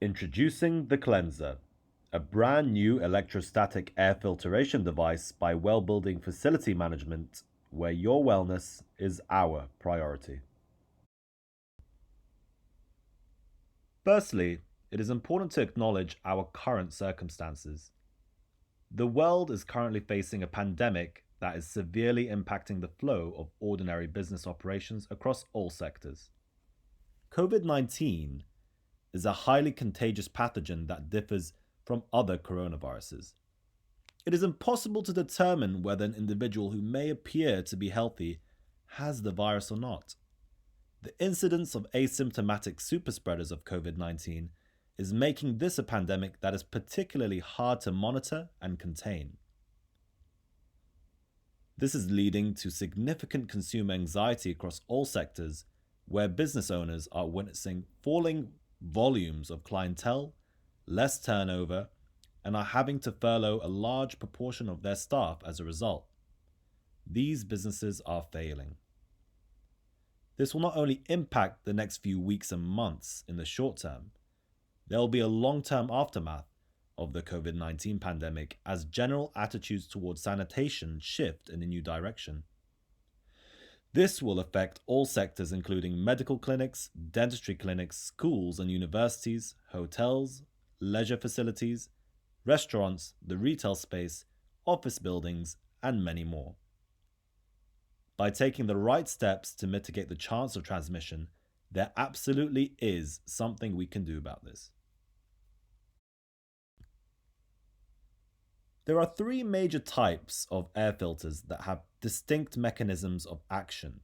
Introducing the Clensr, a brand new electrostatic air filtration device by Well Building Facility Management, where your wellness is our priority. Firstly, it is important to acknowledge our current circumstances. The world is currently facing a pandemic that is severely impacting the flow of ordinary business operations across all sectors. COVID-19 is a highly contagious pathogen that differs from other coronaviruses. It is impossible to determine whether an individual who may appear to be healthy has the virus or not. The incidence of asymptomatic superspreaders of COVID-19 is making this a pandemic that is particularly hard to monitor and contain. This is leading to significant consumer anxiety across all sectors, where business owners are witnessing falling volumes of clientele, less turnover, and are having to furlough a large proportion of their staff as a result. These businesses are failing. This will not only impact the next few weeks and months in the short term, there will be a long-term aftermath of the COVID-19 pandemic as general attitudes towards sanitation shift in a new direction. This will affect all sectors, including medical clinics, dentistry clinics, schools and universities, hotels, leisure facilities, restaurants, the retail space, office buildings, and many more. By taking the right steps to mitigate the chance of transmission, there absolutely is something we can do about this. There are three major types of air filters that have distinct mechanisms of action.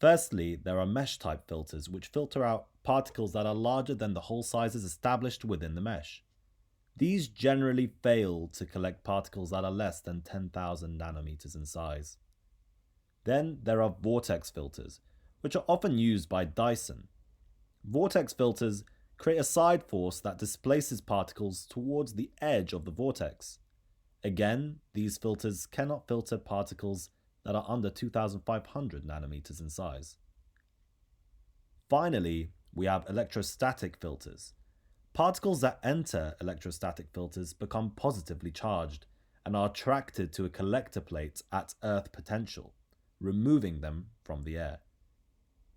Firstly, there are mesh-type filters, which filter out particles that are larger than the hole sizes established within the mesh. These generally fail to collect particles that are less than 10,000 nanometers in size. Then there are vortex filters, which are often used by Dyson. Vortex filters create a side force that displaces particles towards the edge of the vortex. Again, these filters cannot filter particles that are under 2,500 nanometers in size. Finally, we have electrostatic filters. Particles that enter electrostatic filters become positively charged and are attracted to a collector plate at earth potential, removing them from the air.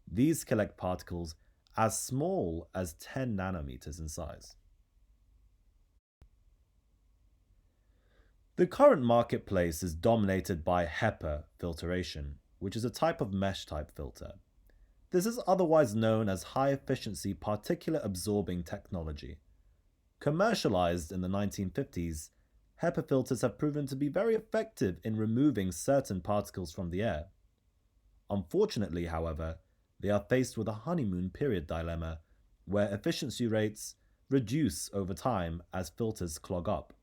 These collect particles as small as 10 nanometers in size. The current marketplace is dominated by HEPA filtration, which is a type of mesh-type filter. This is otherwise known as high-efficiency particulate absorbing technology. Commercialized in the 1950s, HEPA filters have proven to be very effective in removing certain particles from the air. Unfortunately, however, they are faced with a honeymoon period dilemma, where efficiency rates reduce over time as filters clog up.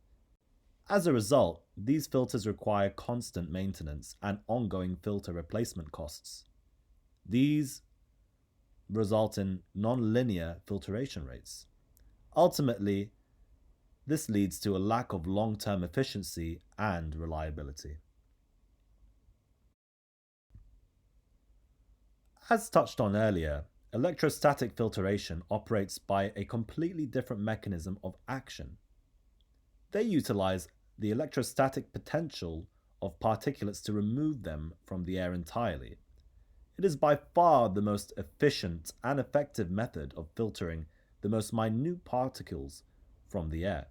As a result, these filters require constant maintenance and ongoing filter replacement costs. These result in non-linear filtration rates. Ultimately, this leads to a lack of long-term efficiency and reliability. As touched on earlier, electrostatic filtration operates by a completely different mechanism of action. They utilize the electrostatic potential of particulates to remove them from the air entirely. It is by far the most efficient and effective method of filtering the most minute particles from the air.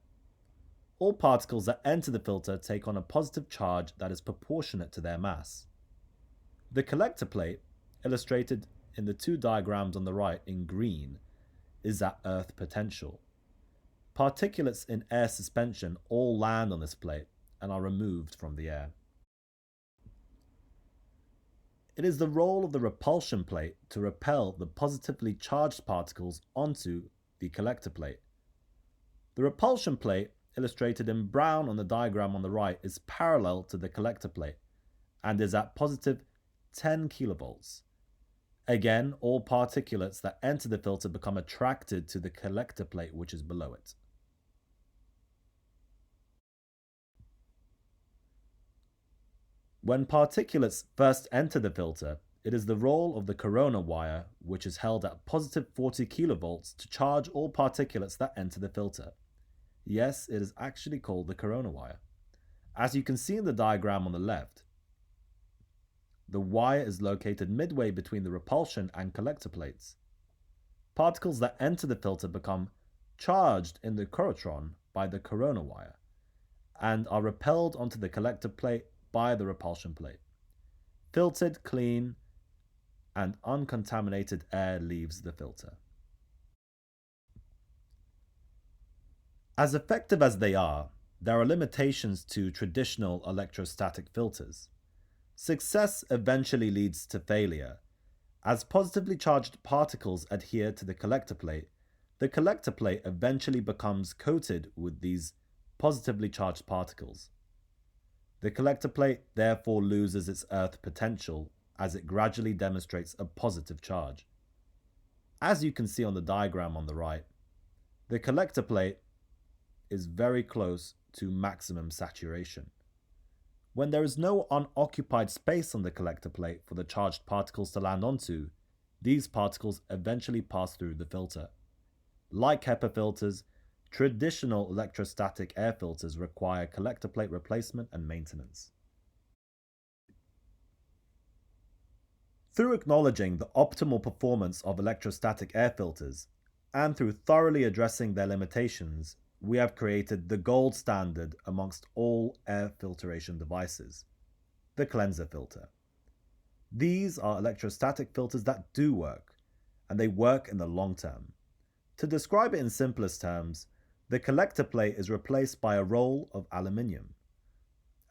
All particles that enter the filter take on a positive charge that is proportionate to their mass. The collector plate, illustrated in the two diagrams on the right in green, is at earth potential. Particulates in air suspension all land on this plate and are removed from the air. It is the role of the repulsion plate to repel the positively charged particles onto the collector plate. The repulsion plate, illustrated in brown on the diagram on the right, is parallel to the collector plate and is at positive 10 kilovolts. Again, all particulates that enter the filter become attracted to the collector plate, which is below it. When particulates first enter the filter, It is the role of the corona wire, which is held at positive 40 kilovolts, to charge all particulates that enter the filter. Yes, it is actually called the corona wire. As you can see in the diagram on the left, the wire is located midway between the repulsion and collector plates. Particles that enter the filter become charged in the corotron by the corona wire and are repelled onto the collector plate by the repulsion plate. Filtered, clean, and uncontaminated air leaves the filter. As effective as they are, there are limitations to traditional electrostatic filters. Success eventually leads to failure. As positively charged particles adhere to the collector plate eventually becomes coated with these positively charged particles. The collector plate therefore loses its earth potential as it gradually demonstrates a positive charge. As you can see on the diagram on the right, the collector plate is very close to maximum saturation. When there is no unoccupied space on the collector plate for the charged particles to land onto, these particles eventually pass through the filter. Like HEPA filters, traditional electrostatic air filters require collector plate replacement and maintenance. Through acknowledging the optimal performance of electrostatic air filters, and through thoroughly addressing their limitations, we have created the gold standard amongst all air filtration devices, the Clensr filter. These are electrostatic filters that do work, and they work in the long term. To describe it in simplest terms, the collector plate is replaced by a roll of aluminium.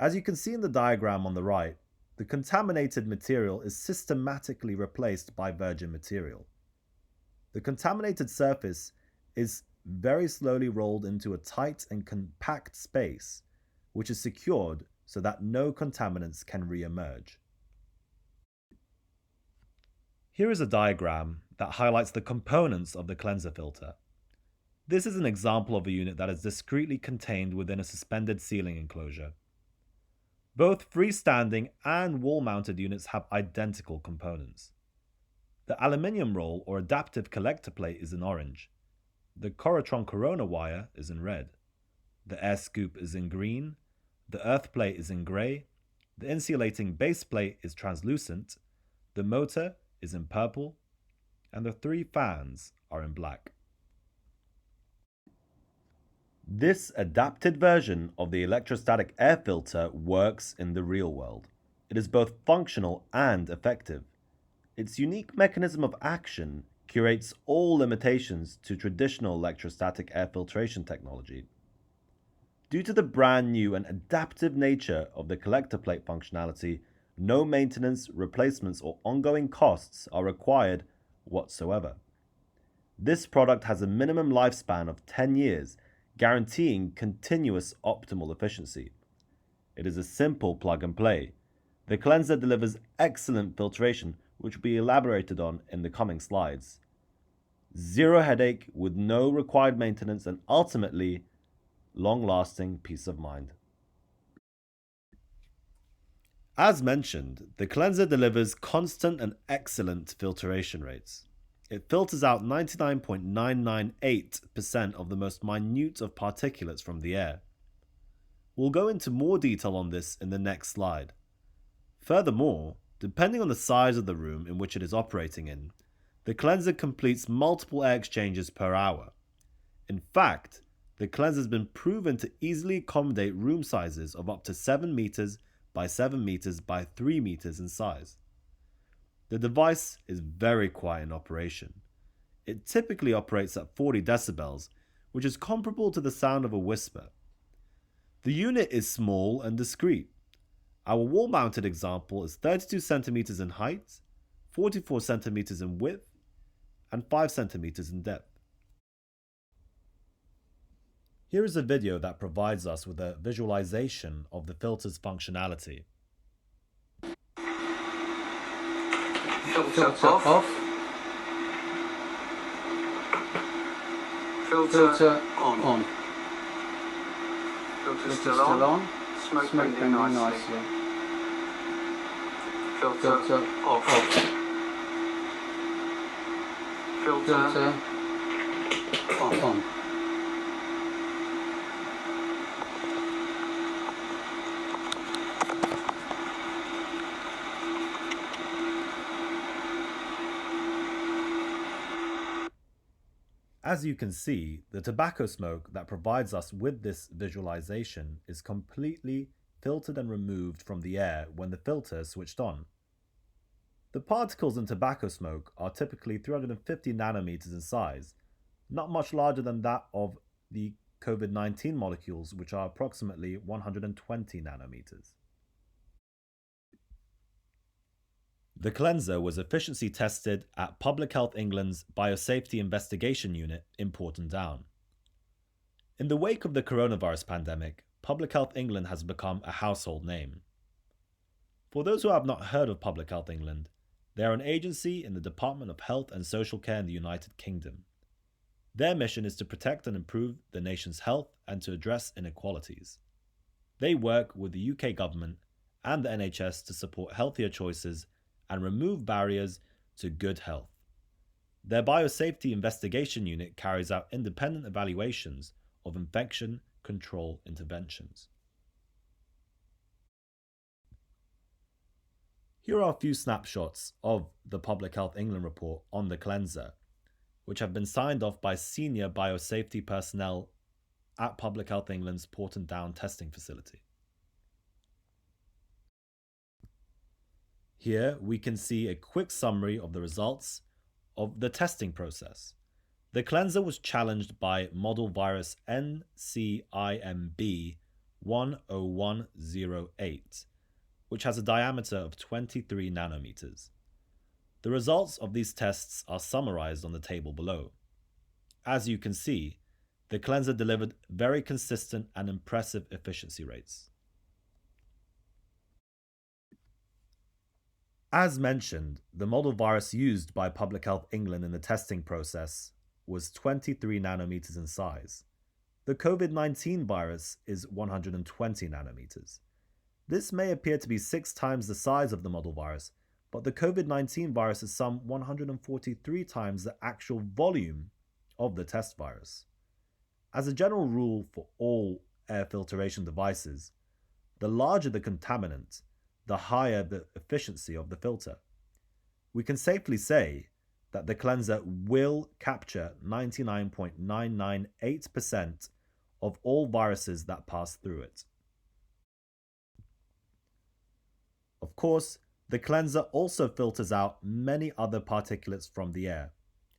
As you can see in the diagram on the right, the contaminated material is systematically replaced by virgin material. The contaminated surface is very slowly rolled into a tight and compact space, which is secured so that no contaminants can re-emerge. Here is a diagram that highlights the components of the Clensr filter. This is an example of a unit that is discreetly contained within a suspended ceiling enclosure. Both freestanding and wall-mounted units have identical components. The aluminium roll or adaptive collector plate is in orange. The corotron corona wire is in red. The air scoop is in green. The earth plate is in grey. The insulating base plate is translucent. The motor is in purple. And the 3 fans are in black. This adapted version of the electrostatic air filter works in the real world. It is both functional and effective. Its unique mechanism of action curates all limitations to traditional electrostatic air filtration technology. Due to the brand new and adaptive nature of the collector plate functionality, no maintenance, replacements, or ongoing costs are required whatsoever. This product has a minimum lifespan of 10 years, guaranteeing continuous optimal efficiency. It is a simple plug and play. The Clensr delivers excellent filtration, which will be elaborated on in the coming slides. Zero headache with no required maintenance and ultimately long-lasting peace of mind. As mentioned, the Clensr delivers constant and excellent filtration rates. It filters out 99.998% of the most minute of particulates from the air. We'll go into more detail on this in the next slide. Furthermore, depending on the size of the room in which it is operating in, the Clensr completes multiple air exchanges per hour. In fact, the Clensr has been proven to easily accommodate room sizes of up to 7 meters by 7 meters by 3 meters in size. The device is very quiet in operation. It typically operates at 40 decibels, which is comparable to the sound of a whisper. The unit is small and discreet. Our wall-mounted example is 32 centimeters in height, 44 centimeters in width, and 5 centimeters in depth. Here is a video that provides us with a visualization of the filter's functionality. Filter off. Filter on. Filter still on. Smoke bending nicely. Filter off. Filter on. As you can see, the tobacco smoke that provides us with this visualization is completely filtered and removed from the air when the filter is switched on. The particles in tobacco smoke are typically 350 nanometers in size, not much larger than that of the COVID-19 molecules, which are approximately 120 nanometers. The Clensr was efficiency tested at Public Health England's Biosafety Investigation Unit in Porton Down. In the wake of the coronavirus pandemic, Public Health England has become a household name. For those who have not heard of Public Health England, they are an agency in the Department of Health and Social Care in the United Kingdom. Their mission is to protect and improve the nation's health and to address inequalities. They work with the UK government and the NHS to support healthier choices and remove barriers to good health. Their Biosafety Investigation Unit carries out independent evaluations of infection control interventions. Here are a few snapshots of the Public Health England report on the Clensr, which have been signed off by senior biosafety personnel at Public Health England's Porton Down testing facility. Here we can see a quick summary of the results of the testing process. The Clensr was challenged by model virus NCIMB 10108, which has a diameter of 23 nanometers. The results of these tests are summarized on the table below. As you can see, the Clensr delivered very consistent and impressive efficiency rates. As mentioned, the model virus used by Public Health England in the testing process was 23 nanometers in size. The COVID-19 virus is 120 nanometers. This may appear to be 6 times the size of the model virus, but the COVID-19 virus is some 143 times the actual volume of the test virus. As a general rule for all air filtration devices, the larger the contaminant, the higher the efficiency of the filter. We can safely say that the Clensr will capture 99.998% of all viruses that pass through it. Of course, the Clensr also filters out many other particulates from the air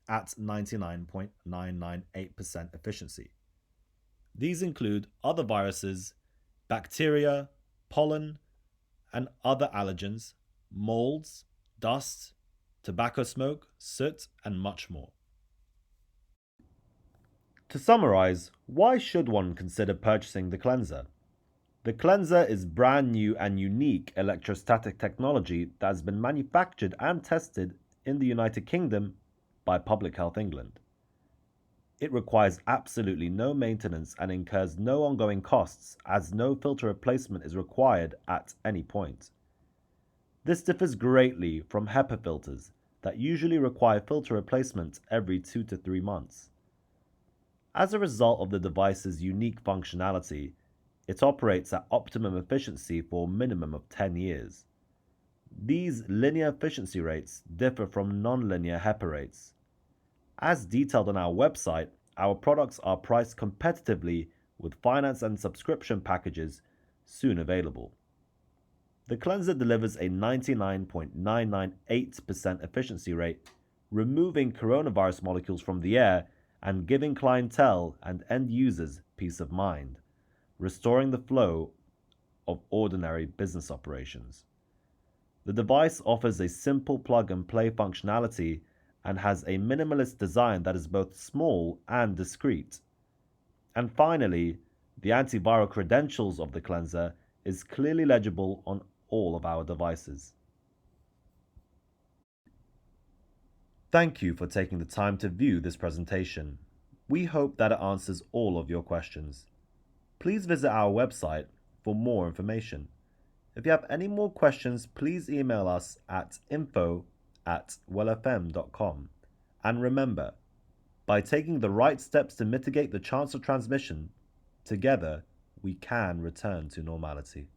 at 99.998% efficiency. These include other viruses, bacteria, pollen, and other allergens, molds, dust, tobacco smoke, soot, and much more. To summarize, why should one consider purchasing the Clensr? The Clensr is brand new and unique electrostatic technology that has been manufactured and tested in the United Kingdom by Public Health England. It requires absolutely no maintenance and incurs no ongoing costs, as no filter replacement is required at any point. This differs greatly from HEPA filters that usually require filter replacement every 2 to 3 months. As a result of the device's unique functionality, it operates at optimum efficiency for a minimum of 10 years. These linear efficiency rates differ from non-linear HEPA rates. As detailed on our website, our products are priced competitively with finance and subscription packages soon available. The Clensr delivers a 99.998% efficiency rate, removing coronavirus molecules from the air and giving clientele and end users peace of mind, restoring the flow of ordinary business operations. The device offers a simple plug-and-play functionality and has a minimalist design that is both small and discreet. And finally, the antiviral credentials of the Clensr is clearly legible on all of our devices. Thank you for taking the time to view this presentation. We hope that it answers all of your questions. Please visit our website for more information. If you have any more questions, please email us at info@wellfm.com. And remember, by taking the right steps to mitigate the chance of transmission, together we can return to normality.